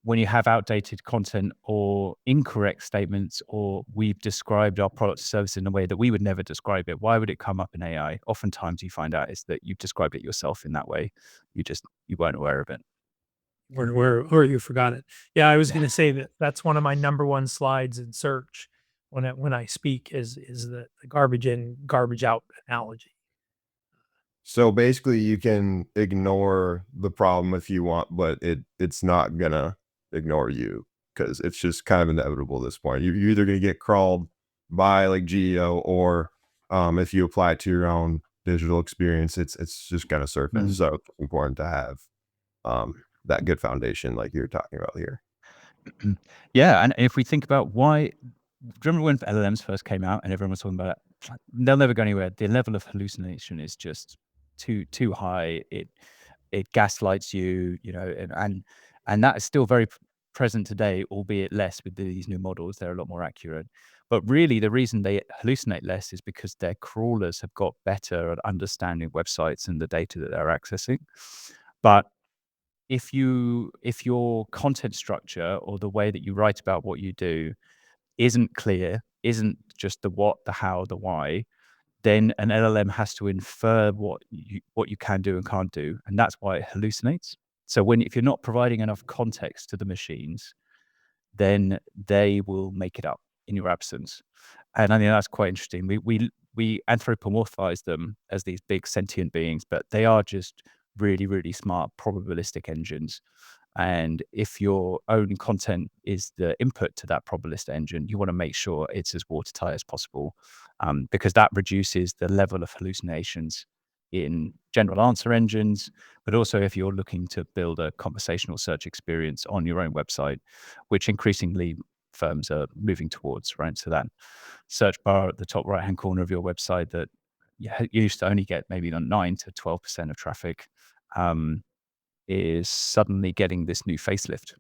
when you have outdated content or incorrect statements, or we've described our product or service in a way that we would never describe it, why would it come up in AI? Oftentimes you find out is that you've described it yourself in that way. You weren't aware of it. Or you forgot it. Yeah, I was Yeah. gonna say that that's one of my number one slides in search when I speak is the garbage in, garbage out analogy. So basically, you can ignore the problem if you want, but it's not gonna ignore you because it's just kind of inevitable at this point. You're either gonna get crawled by like GEO, or if you apply it to your own digital experience, it's just gonna surface. So it's important to have that good foundation, like you're talking about here. Yeah, and if we think about why, do you remember when LLMs first came out and everyone was talking about it? They'll never go anywhere. The level of hallucination is just too high. It gaslights you, and that is still very present today, albeit less with these new models. They're a lot more accurate. But really, the reason they hallucinate less is because their crawlers have got better at understanding websites and the data that they're accessing. But if your content structure or the way that you write about what you do isn't clear, isn't just the what, the how, the why, then an LLM has to infer what you can do and can't do, and that's why it hallucinates. So if you're not providing enough context to the machines, then they will make it up in your absence. And I think that's quite interesting. We anthropomorphize them as these big sentient beings, but they are just really, really smart probabilistic engines. And if your own content is the input to that probabilistic engine, you want to make sure it's as watertight as possible, because that reduces the level of hallucinations in general answer engines, but also if you're looking to build a conversational search experience on your own website, which increasingly firms are moving towards, right? So that search bar at the top right-hand corner of your website that you used to only get maybe 9 to 12% of traffic, is suddenly getting this new facelift.